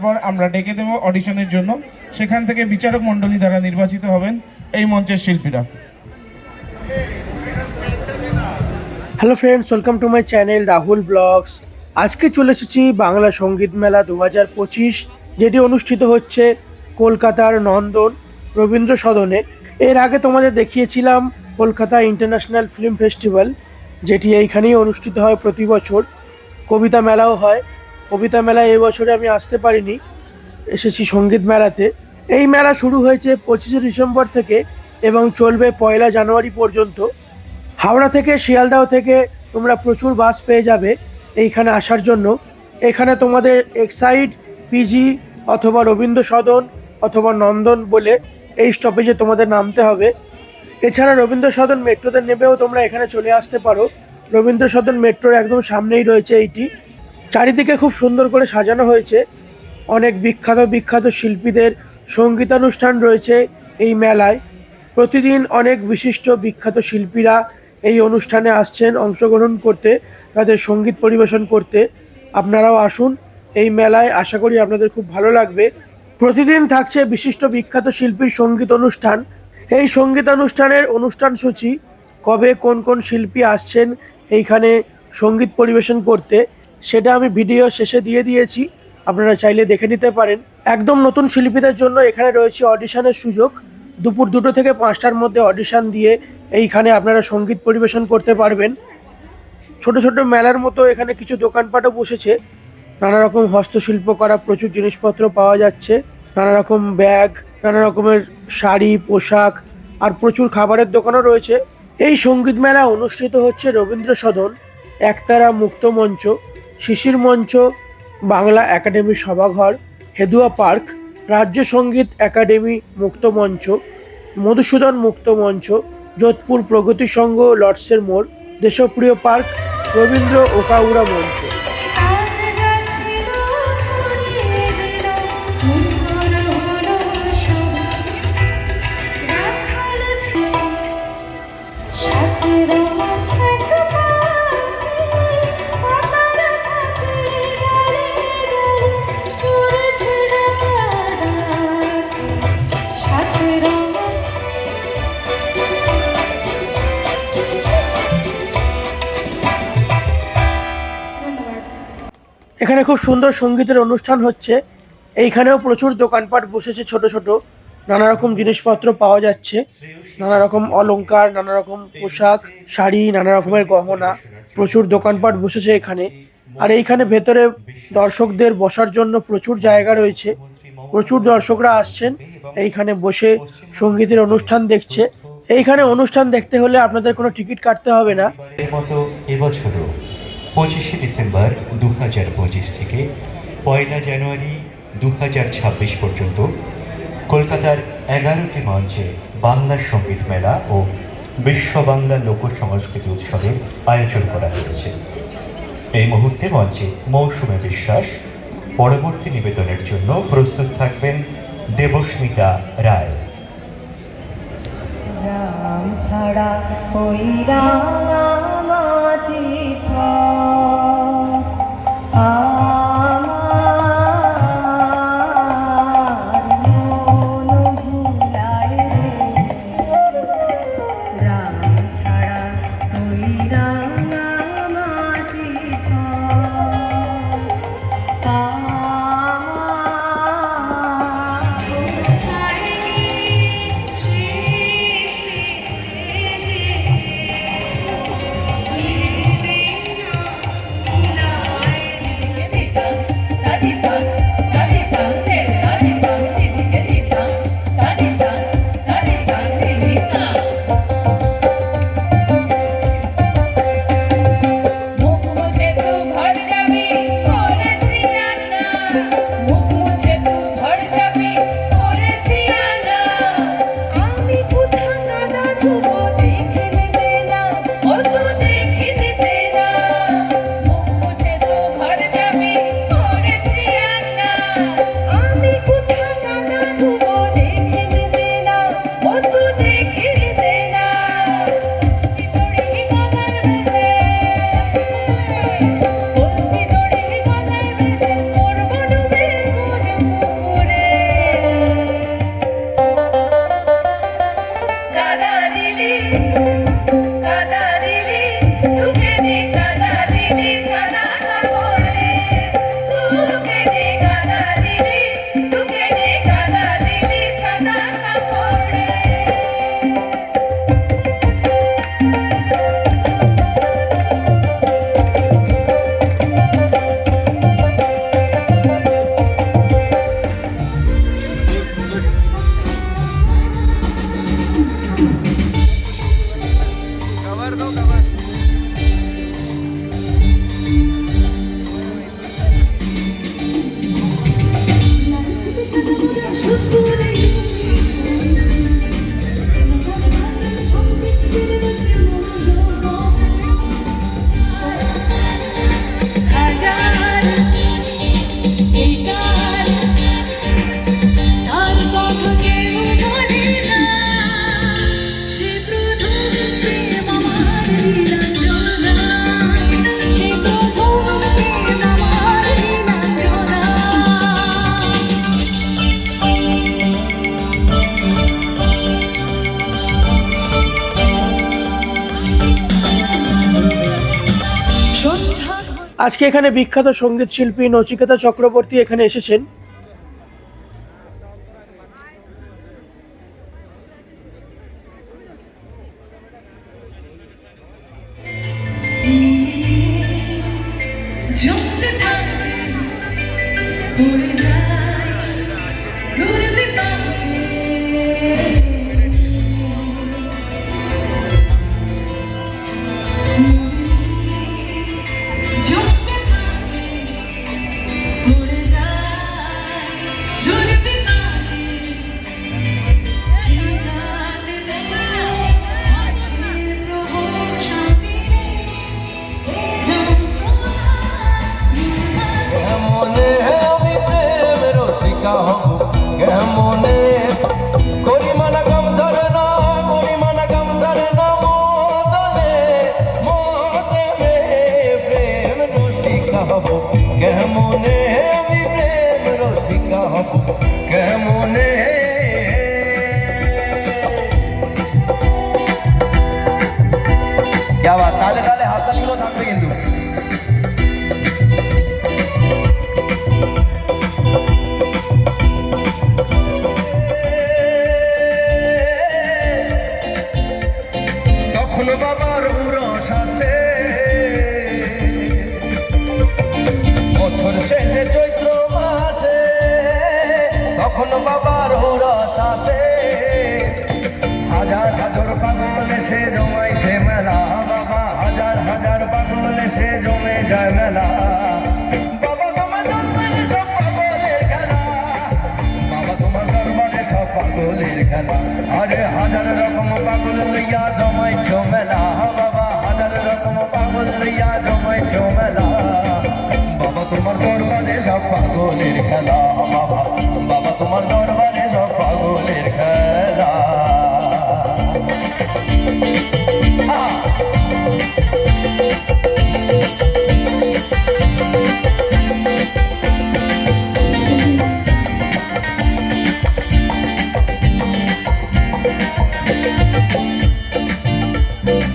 তারপর আমরা ডেকে দেবো অডিশনের জন্য। সেখান থেকে বিচারক মণ্ডলী দ্বারা নির্বাচিত হবেন এই মঞ্চের শিল্পীরা। Hello friends, welcome to my channel Rahul blogs. আজকে চলে এসেছি বাংলা সঙ্গীত মেলা 2025, যেটি অনুষ্ঠিত হচ্ছে কলকাতার নন্দন রবীন্দ্র সদনে। এর আগে তোমাদের দেখিয়েছিলাম কলকাতা ইন্টারন্যাশনাল ফিল্ম ফেস্টিভ্যাল, যেটি এইখানেই অনুষ্ঠিত হয় প্রতি বছর। কবিতা মেলাও হয়। কবিতা মেলায় এবছরে আমি আসতে পারিনি, এসেছি সঙ্গীত মেলাতে। এই মেলা শুরু হয়েছে 25শে ডিসেম্বর থেকে এবং চলবে 1 জানুয়ারি পর্যন্ত। হাওড়া থেকে শিয়ালদাহ থেকে তোমরা প্রচুর বাস পেয়ে যাবে এইখানে আসার জন্য। এখানে তোমাদের এক্সাইড, পিজি অথবা রবীন্দ্র সদন অথবা নন্দন বলে এই স্টপেজে তোমাদের নামতে হবে। এছাড়া রবীন্দ্র সদন মেট্রোতে নেবেও তোমরা এখানে চলে আসতে পারো। রবীন্দ্র সদন মেট্রোর একদম সামনেই রয়েছে এইটি। চারিদিকে খুব সুন্দর করে সাজানো হয়েছে। অনেক বিখ্যাত বিখ্যাত শিল্পীদের সঙ্গীতানুষ্ঠান রয়েছে এই মেলায়। প্রতিদিন অনেক বিশিষ্ট বিখ্যাত শিল্পীরা এই অনুষ্ঠানে আসছেন অংশগ্রহণ করতে, তাদের সঙ্গীত পরিবেশন করতে। আপনারাও আসুন এই মেলায়, আশা করি আপনাদের খুব ভালো লাগবে। প্রতিদিন থাকছে বিশিষ্ট বিখ্যাত শিল্পীর সঙ্গীত অনুষ্ঠান। এই সঙ্গীতানুষ্ঠানের অনুষ্ঠানসূচি, কবে কোন কোন শিল্পী আসছেন এইখানে সঙ্গীত পরিবেশন করতে, সেটা আমি ভিডিও শেষে দিয়ে দিয়েছি, আপনারা চাইলে দেখে নিতে পারেন। একদম নতুন শিল্পীদের জন্য এখানে রয়েছে অডিশনের সুযোগ। দুপুর 2টো থেকে 5টার মধ্যে অডিশন দিয়ে এইখানে আপনারা সঙ্গীত পরিবেশন করতে পারবেন। ছোট ছোট মেলার মতো এখানে কিছু দোকানপাটও বসেছে। নানা রকম হস্তশিল্প করা প্রচুর জিনিসপত্র পাওয়া যাচ্ছে। নানা রকম ব্যাগ, নানা রকমের শাড়ি, পোশাক, আর প্রচুর খাবারের দোকানও রয়েছে। এই সঙ্গীত মেলা অনুষ্ঠিত হচ্ছে রবীন্দ্র সদন, একতারা মুক্ত মঞ্চ, শিশির মঞ্চ, বাংলা একাডেমি সভাঘর, হেদুয়া পার্ক, রাজ্য সঙ্গীত একাডেমি মুক্ত মঞ্চ, মধুসূদন মুক্ত মঞ্চ, যোধপুর প্রগতি সংঘ লর্ডসের মোড়, দেশপ্রিয় পার্ক, রবীন্দ্র ওকাউড়া মঞ্চ। এখানে খুব সুন্দর সঙ্গীতের অনুষ্ঠান হচ্ছে। এইখানেও প্রচুর দোকানপাট বসেছে, ছোট ছোট নানা রকম জিনিসপত্র পাওয়া যাচ্ছে। নানা রকম অলংকার, নানা রকম পোশাক, শাড়ি, নানা রকমের গহনা, প্রচুর দোকানপাট বসেছে এখানে। আর এইখানে ভেতরে দর্শকদের বসার জন্য প্রচুর জায়গা রয়েছে। প্রচুর দর্শকরা আসছেন এইখানে বসে সঙ্গীতের অনুষ্ঠান দেখছে। এইখানে অনুষ্ঠান দেখতে হলে আপনাদের কোনো টিকিট কাটতে হবে না। এবছরও 25শে ডিসেম্বর 2025 থেকে 1 জানুয়ারি 2026 পর্যন্ত কলকাতার 11টি মঞ্চে বাংলা সঙ্গীত মেলা ও বিশ্ব বাংলা লোক সংস্কৃতি উৎসবের আয়োজন করা হয়েছে। এই মুহূর্তে মঞ্চে মৌসুমী বিশ্বাস, পরবর্তী নিবেদনের জন্য প্রস্তুত থাকবেন দেবস্মিতা রায়। রাম ছাড়া ওই রাঙা মাটি আজকে এখানে বিখ্যাত সঙ্গীত শিল্পী নচিকেতা চক্রবর্তী এখানে এসেছেন। জমতে থাকে পড়ে যায় দূর বিপাকে জমতে থাকে পড়ে যায় দূর বিপাকে জীবন আছে প্রহসনে কেমনে আমি প্রেম রসিকা হব কেমনে করিমানা গাম ধরে না করিমানা গাম ধরে না মদনে প্রেম রসিকা হব কেমনে আমি প্রেম রসিকা হব কেমনে তাহলে তাহলে হাততালিগুলো থাকবে কিন্তু তখন বাবার উরস আসে বছর শেষে চৈত্র মাসে তখন বাবার উরস আসে হাজার হাজার পাগল এসে জমাইছে মেলা বাবা হাজার হাজার পাগল এসে জমে যায় মেলা বাবা তোমার দরবারে সব পাগলের খেলা বাবা তোমার দরবারে সব পাগলের খেলা আরে হাজার রকম পাগল লইয়া জমাইছো মেলা বাবা হাজার রকম পাগল লইয়া জমাইছো মেলা বাবা তোমার দরবারে সব পাগলের খেলা বাবা বাবা তোমার দরবারে সব পাগলের খেলা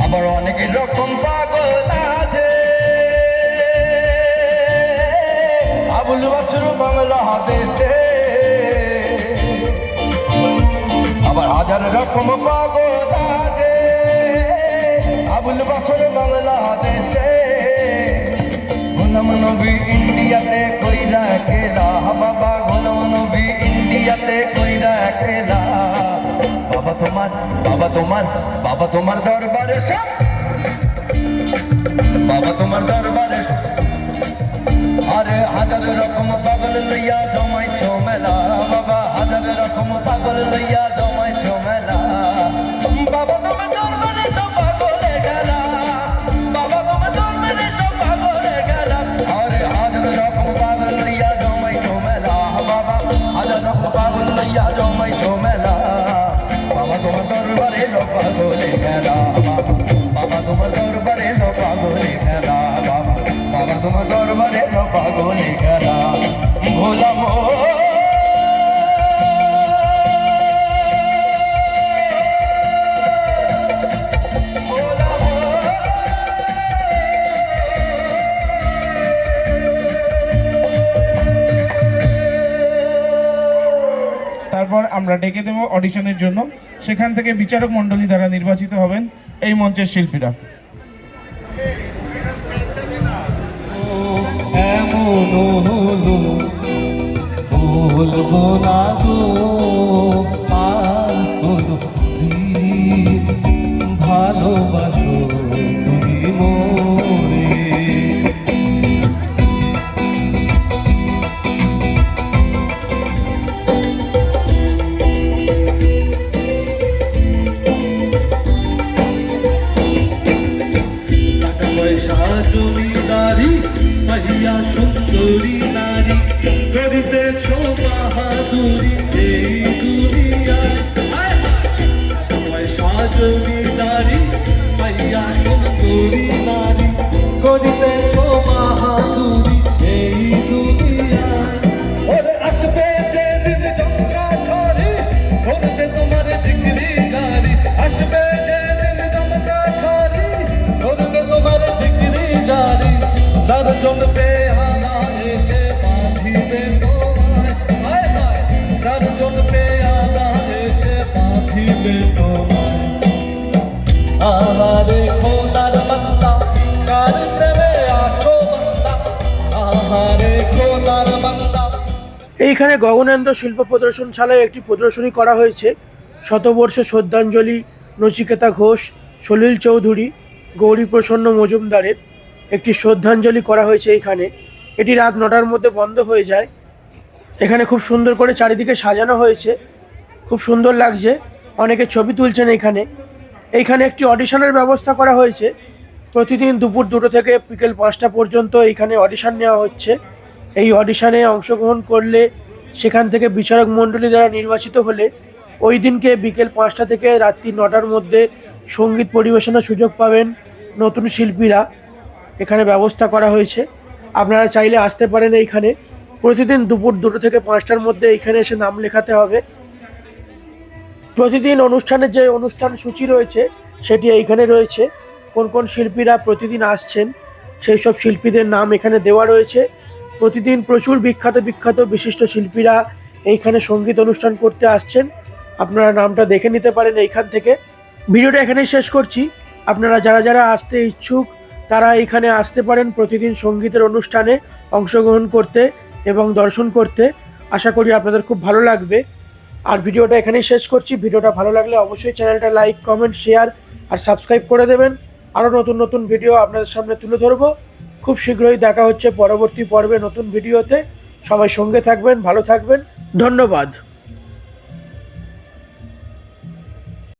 আবার অনেক রকম পাগল আছে আবুল বাসুর বাংলা দেশে আবার হাজার রকম পাগল আছে আবুল বাসুর বাংলা দেশে গোলাম নবী ইন্ডিয়াতে কইরা খেলা বাবা গোলাম নবী ইন্ডিয়াতে কইরা খেলা বাবা তোমার দরবারে সব বাবা তোমার দরবারে সব আরে হাজার রকম পাগল লইয়া জমাইছো মেলা বাবা হাজার রকম পাগল লইয়া জমাইছো মেলা বাবা তোমার দরবারে সব পাগলে গেলা বাবা তোমার দরবারে সব পাগলে গেলা আরে হাজার রকম পাগল লইয়া জমাইছো মেলা বাবা হাজার রকম পাগল লইয়া জমাইছো মেলা বাবা তোমার দরবারে সব পাগলে গেলা বাবা তোমার দরবারে সব পাগলে গেলা বাবা বাবা তোমার দরবারে সব পাগলে গেলা ভোলা তারপর আমরা ডেকে দেবো অডিশনের জন্য, সেখান থেকে বিচারক মণ্ডলী দ্বারা নির্বাচিত হবেন এই মঞ্চের শিল্পীরা। বলবো না গো আর কোনদিন ভালোবাসো তুমি মোরে টাকা পয়সা জমিদারি পাইয়া সুন্দরী নারী করিতেছ বাহাদুরি এই দুনিয়ায় পয়সা জমিদারি পাইয়া সুন্দরী নারী করিতেছ বাহাদুরি এই দুনিয়ায় ওরে আসবে যেদিন জঙ্গা ছড়ি করতে তোমার ডিগ্রি গাড়ি আসবে যেদিন জঙ্গা ছড়ি করতে তোমার ডিগ্রি গাড়ি যার জন্য এইখানে গগনেন্দ্র শিল্প প্রদর্শনশালায় একটি প্রদর্শনী করা হয়েছে শতবর্ষ শ্রদ্ধাঞ্জলি নচিকেতা ঘোষ, সলিল চৌধুরী, গৌরীপ্রসন্ন মজুমদারের একটি শ্রদ্ধাঞ্জলি করা হয়েছে এইখানে। এটি রাত 9টার মধ্যে বন্ধ হয়ে যায়। এখানে খুব সুন্দর করে চারিদিকে সাজানো হয়েছে, খুব সুন্দর লাগছে, অনেকে ছবি তুলছেন এইখানে একটি অডিশনের ব্যবস্থা করা হয়েছে। প্রতিদিন দুপুর 2টো থেকে বিকেল 5টা পর্যন্ত এইখানে অডিশন নেওয়া হচ্ছে। এই অডিশনে অংশগ্রহণ করলে সেখান থেকে বিচারক মণ্ডলী দ্বারা নির্বাচিত হলে ওই দিনকে বিকেল 5টা থেকে রাত্রি 9টার মধ্যে সঙ্গীত পরিবেশনার সুযোগ পাবেন নতুন শিল্পীরা। এখানে ব্যবস্থা করা হয়েছে, আপনারা চাইলে আসতে পারেন। এইখানে প্রতিদিন দুপুর 2টো থেকে 5টার মধ্যে এইখানে এসে নাম লেখাতে হবে। প্রতিদিন অনুষ্ঠানের যে অনুষ্ঠান সূচি রয়েছে সেটি এইখানে রয়েছে। কোন কোন শিল্পীরা প্রতিদিন আসছেন সেই সব শিল্পীদের নাম এখানে দেওয়া রয়েছে। প্রতিদিন প্রচুর বিখ্যাত বিশিষ্ট শিল্পীরা এইখানে সঙ্গীত অনুষ্ঠান করতে আসছেন, আপনারা নামটা দেখে নিতে পারেন এইখান থেকে। ভিডিওটা এখানেই শেষ করছি। আপনারা যারা যারা আসতে ইচ্ছুক তারা এইখানে আসতে পারেন প্রতিদিন সঙ্গীতের অনুষ্ঠানে অংশগ্রহণ করতে এবং দর্শন করতে। আশা করি আপনাদের খুব ভালো লাগবে। আর ভিডিওটা এখানেই শেষ করছি। ভিডিওটা ভালো লাগলে অবশ্যই চ্যানেলটা লাইক, কমেন্ট, শেয়ার আর সাবস্ক্রাইব করে দেবেন। আরও নতুন ভিডিও আপনাদের সামনে তুলে ধরবো। খুব শীঘ্রই দেখা হচ্ছে পরবর্তী পর্বে নতুন ভিডিওতে। সবাই সঙ্গে থাকবেন, ভালো থাকবেন, ধন্যবাদ।